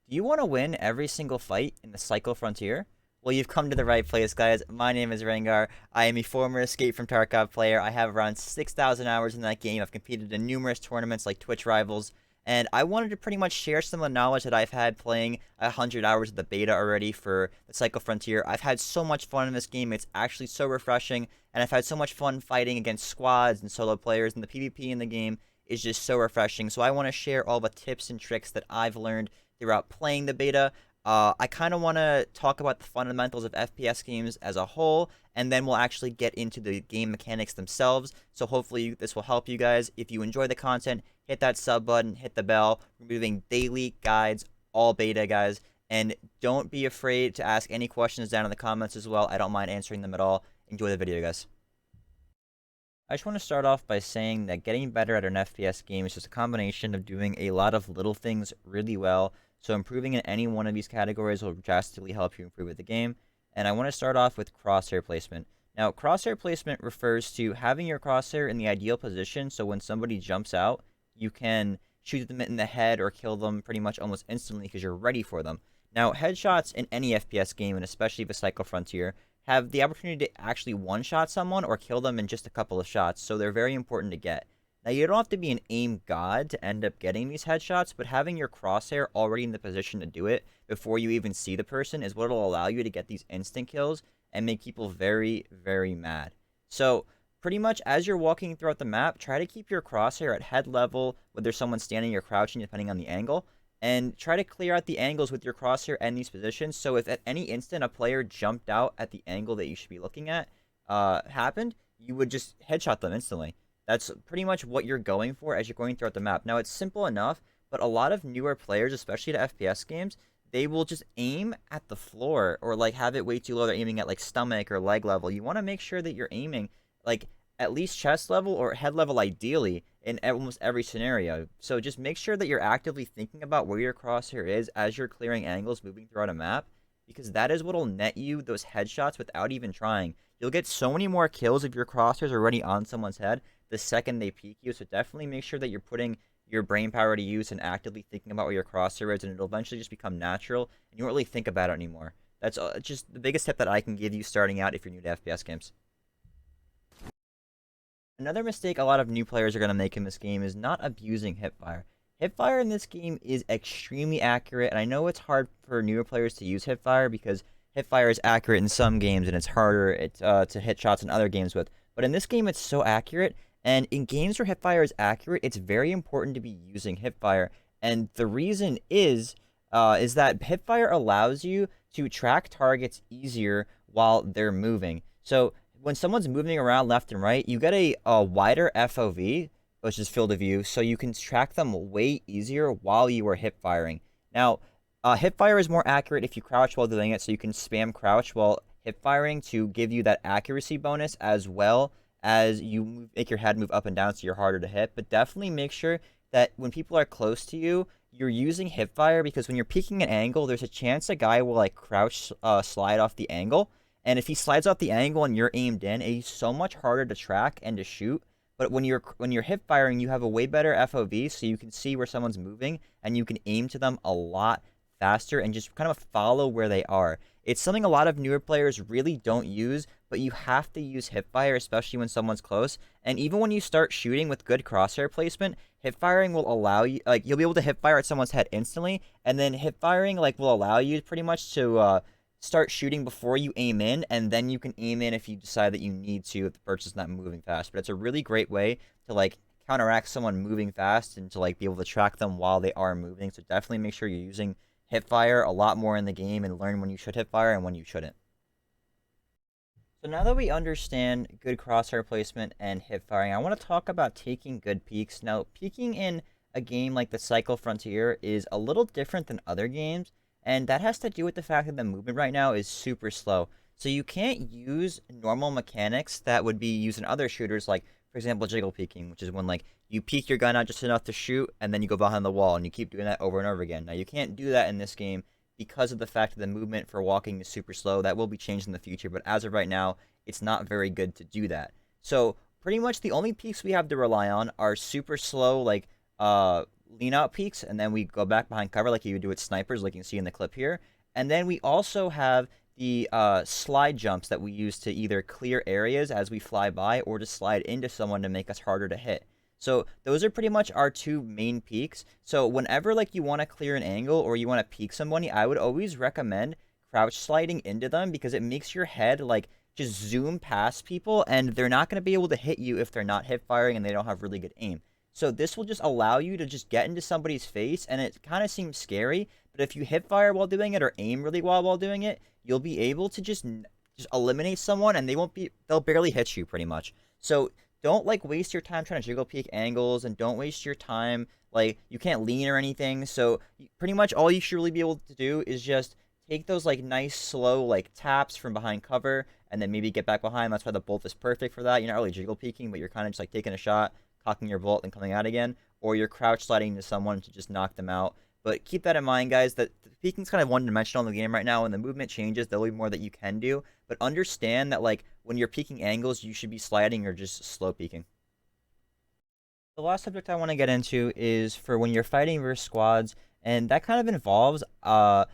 Do you want to win every single fight in the Cycle Frontier? Well, you've come to the right place, guys. My name is Rengawr. I am a former Escape from Tarkov player. I have around 6,000 hours in that game. I've competed in numerous tournaments like Twitch Rivals, and I wanted to pretty much share some of the knowledge that I've had playing 100 hours of the beta already for the Cycle Frontier. I've had so much fun in this game. It's actually so refreshing, and I've had so much fun fighting against squads and solo players, and the PvP in the game is just so refreshing. So I want to share all the tips and tricks that I've learned throughout playing the beta. I kind of want to talk about the fundamentals of FPS games as a whole, and then we'll actually get into the game mechanics themselves. So hopefully this will help you guys. If you enjoy the content, hit that sub button, hit the bell. We're moving daily guides, all beta, guys. And don't be afraid to ask any questions down in the comments as well. I don't mind answering them at all. Enjoy the video, guys. I just want to start off by saying that getting better at an FPS game is just a combination of doing a lot of little things really well. So improving in any one of these categories will drastically help you improve at the game. And I want to start off with crosshair placement. Now, crosshair placement refers to having your crosshair in the ideal position, so when somebody jumps out, you can shoot them in the head or kill them pretty much almost instantly because you're ready for them. Now, headshots in any FPS game, and especially the Cycle Frontier, have the opportunity to actually one-shot someone or kill them in just a couple of shots, so they're very important to get. Now, you don't have to be an aim god to end up getting these headshots, but having your crosshair already in the position to do it before you even see the person is what will allow you to get these instant kills and make people very, very mad. So, pretty much as you're walking throughout the map, try to keep your crosshair at head level, whether someone's standing or crouching, depending on the angle, and try to clear out the angles with your crosshair and these positions. So if at any instant a player jumped out at the angle that you should be looking at happened, you would just headshot them instantly. That's pretty much what you're going for as you're going throughout the map. Now, it's simple enough, but a lot of newer players, especially to FPS games, they will just aim at the floor or like have it way too low. They're aiming at like stomach or leg level. You want to make sure that you're aiming like at least chest level or head level ideally in almost every scenario. So just make sure that you're actively thinking about where your crosshair is as you're clearing angles moving throughout a map, because that is what will net you those headshots without even trying. You'll get so many more kills if your crosshairs are already on someone's head the second they peek you. So definitely make sure that you're putting your brain power to use and actively thinking about where your crosshair is, and it'll eventually just become natural and you won't really think about it anymore. That's just the biggest tip that I can give you starting out if you're new to FPS games. Another mistake a lot of new players are going to make in this game is not abusing Hipfire. Hipfire in this game is extremely accurate, and I know it's hard for newer players to use Hipfire because Hipfire is accurate in some games and it's harder to hit shots in other games with. But in this game, it's so accurate, and in games where Hipfire is accurate, it's very important to be using Hipfire. And the reason is that Hipfire allows you to track targets easier while they're moving. So when someone's moving around left and right, you get a wider FOV, which is field of view, so you can track them way easier while you are hip firing. Now, hip fire is more accurate if you crouch while doing it, so you can spam crouch while hip firing to give you that accuracy bonus as well as make your head move up and down so you're harder to hit. But definitely make sure that when people are close to you, you're using hip fire, because when you're peeking an angle, there's a chance a guy will like crouch slide off the angle. And if he slides off the angle and you're aimed in, it's so much harder to track and to shoot. But when you're hip firing, you have a way better FOV, so you can see where someone's moving and you can aim to them a lot faster and just kind of follow where they are. It's something a lot of newer players really don't use, but you have to use hip fire, especially when someone's close. And even when you start shooting with good crosshair placement, hip firing will allow you, like, you'll be able to hip fire at someone's head instantly, and then hip firing like will allow you pretty much to start shooting before you aim in, and then you can aim in if you decide that you need to if the person's not moving fast. But it's a really great way to like counteract someone moving fast and to like be able to track them while they are moving. So definitely make sure you're using hip fire a lot more in the game and learn when you should hip fire and when you shouldn't. So now that we understand good crosshair placement and hip firing, I want to talk about taking good peeks. Now, peeking in a game like the Cycle Frontier is a little different than other games, and that has to do with the fact that the movement right now is super slow. So you can't use normal mechanics that would be used in other shooters, like, for example, jiggle peeking, which is when, like, you peek your gun out just enough to shoot, and then you go behind the wall, and you keep doing that over and over again. Now, you can't do that in this game because of the fact that the movement for walking is super slow. That will be changed in the future, but as of right now, it's not very good to do that. So, pretty much the only peeks we have to rely on are super slow, like, lean out peaks, and then we go back behind cover like you would do with snipers, like you can see in the clip here. And then we also have the slide jumps that we use to either clear areas as we fly by or to slide into someone to make us harder to hit. So those are pretty much our two main peaks. So whenever like you want to clear an angle or you want to peek somebody, I would always recommend crouch sliding into them because it makes your head like just zoom past people and they're not going to be able to hit you if they're not hip firing and they don't have really good aim. So this will just allow you to just get into somebody's face, and it kind of seems scary, but if you hip fire while doing it or aim really well while doing it, you'll be able to just eliminate someone and they'll barely hit you pretty much. So don't like waste your time trying to jiggle peek angles, and don't waste your time like you can't lean or anything. So pretty much all you should really be able to do is just take those like nice slow like taps from behind cover and then maybe get back behind. That's why the bolt is perfect for that. You're not really jiggle peeking, but you're kind of just like taking a shot, cocking your bolt and coming out again, or you're crouch sliding to someone to just knock them out. But keep that in mind, guys, that the peeking's kind of one-dimensional in the game right now. When the movement changes, there'll be more that you can do. But understand that, like, when you're peeking angles, you should be sliding or just slow peeking. The last subject I want to get into is for when you're fighting versus squads, and that kind of involves a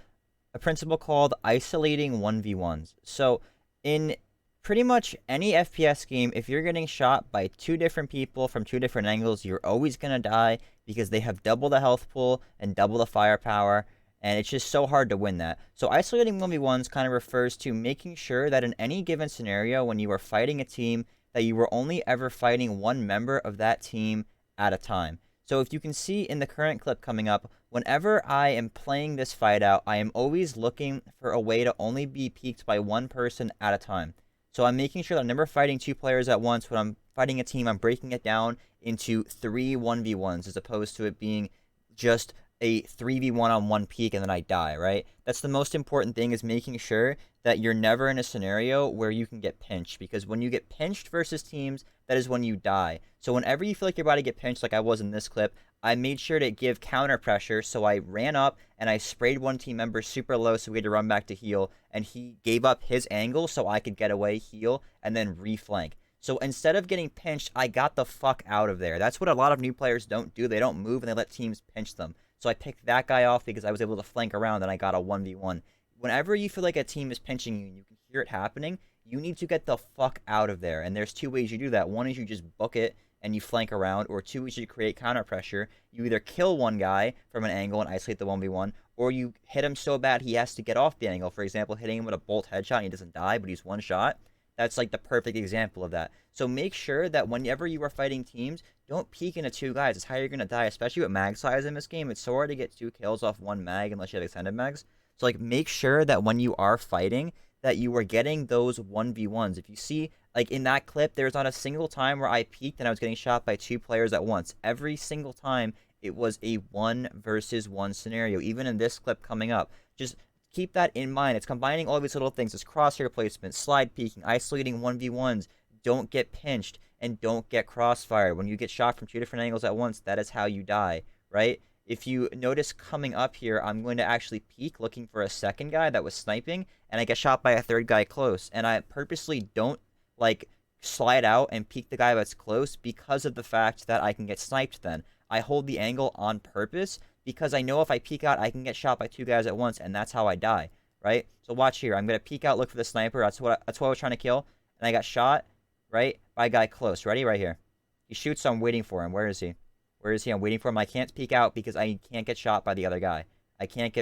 principle called isolating 1v1s. So, in pretty much any FPS game, if you're getting shot by two different people from two different angles, you're always going to die because they have double the health pool and double the firepower, and it's just so hard to win that. So isolating 1v1s kind of refers to making sure that in any given scenario when you are fighting a team, that you were only ever fighting one member of that team at a time. So if you can see in the current clip coming up, whenever I am playing this fight out, I am always looking for a way to only be peeked by one person at a time. So I'm making sure that I'm never fighting two players at once. When I'm fighting a team, I'm breaking it down into 3 1v1s as opposed to it being just a 3v1 on one peak and then I die, right? That's the most important thing, is making sure that you're never in a scenario where you can get pinched, because when you get pinched versus teams, that is when you die. So whenever you feel like you're about to get pinched, like I was in this clip, I made sure to give counter pressure, so I ran up and I sprayed one team member super low so we had to run back to heal, and he gave up his angle so I could get away, heal, and then reflank. So instead of getting pinched, I got the fuck out of there. That's what a lot of new players don't do. They don't move and they let teams pinch them. So I picked that guy off because I was able to flank around and I got a 1v1. Whenever you feel like a team is pinching you and you can hear it happening, you need to get the fuck out of there. And there's two ways you do that. One is you just book it and you flank around, or two is you create counter pressure. You either kill one guy from an angle and isolate the 1v1, or you hit him so bad he has to get off the angle. For example, hitting him with a bolt headshot and he doesn't die, but he's one shot. That's like the perfect example of that. So make sure that whenever you are fighting teams, don't peek into two guys. It's how you're going to die, especially with mag size in this game. It's so hard to get 2 kills off one mag unless you have extended mags. So like make sure that when you are fighting, that you are getting those 1v1s. If you see, like in that clip, there's not a single time where I peeked and I was getting shot by 2 players at once. Every single time it was a 1 versus 1 scenario, even in this clip coming up. Just keep that in mind. It's combining all these little things. It's crosshair placement, slide peeking, isolating 1v1s, don't get pinched, and don't get crossfired. When you get shot from 2 different angles at once, that is how you die, right? If you notice coming up here, I'm going to actually peek looking for a second guy that was sniping, and I get shot by a third guy close. And I purposely don't, like, slide out and peek the guy that's close because of the fact that I can get sniped then. I hold the angle on purpose because I know if I peek out, I can get shot by 2 guys at once, and that's how I die, right? So watch here. I'm going to peek out, look for the sniper. That's what I was trying to kill, and I got shot, right, by a guy close. Ready? Right here. He shoots, so I'm waiting for him. Where is he? Where is he? I'm waiting for him. I can't peek out because I can't get shot by the other guy. I can't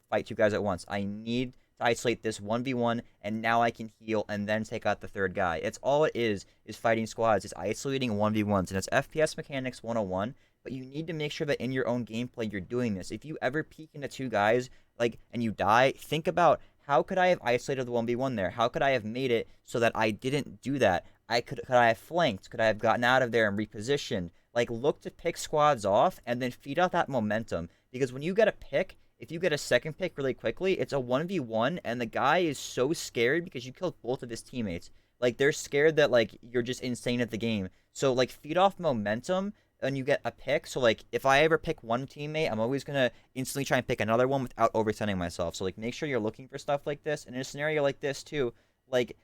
fight 2 guys at once. I need to isolate this 1v1, and now I can heal and then take out the third guy. It's all it is fighting squads. It's isolating 1v1s, and it's FPS mechanics 101. But you need to make sure that in your own gameplay you're doing this. If you ever peek into 2 guys, like, and you die, think about, how could I have isolated the 1v1 there? How could I have made it so that I didn't do that? Could I have flanked? Could I have gotten out of there and repositioned? Like, look to pick squads off and then feed out that momentum. Because when you get a pick, if you get a second pick really quickly, it's a 1v1, and the guy is so scared because you killed both of his teammates. Like, they're scared that, like, you're just insane at the game. So, like, feed off momentum and you get a pick. So, like, if I ever pick one teammate, I'm always going to instantly try and pick another one without overextending myself. So, like, make sure you're looking for stuff like this. And in a scenario like this, too, like,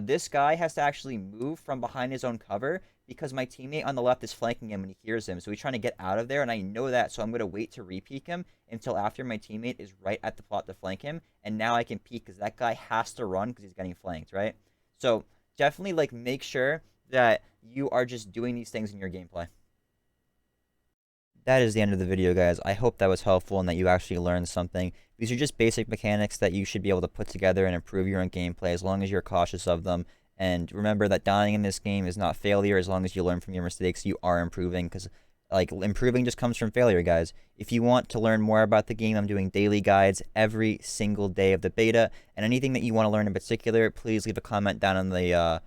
this guy has to actually move from behind his own cover because my teammate on the left is flanking him and he hears him. So he's trying to get out of there, and I know that, so I'm going to wait to re-peek him until after my teammate is right at the plot to flank him, and now I can peek because that guy has to run because he's getting flanked, right? So definitely, like, make sure that you are just doing these things in your gameplay. That is the end of the video, guys. I hope that was helpful and that you actually learned something. These are just basic mechanics that you should be able to put together and improve your own gameplay as long as you're cautious of them. And remember that dying in this game is not failure. As long as you learn from your mistakes, you are improving, because like, improving just comes from failure, guys. If you want to learn more about the game, I'm doing daily guides every single day of the beta, and anything that you want to learn in particular, please leave a comment down in the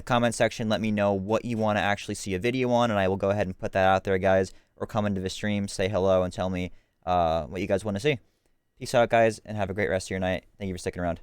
comment section. Let me know what you want to actually see a video on, and I will go ahead and put that out there, guys. Or come into the stream, say hello, and tell me what you guys want to see. Peace out, guys, and have a great rest of your night. Thank you for sticking around.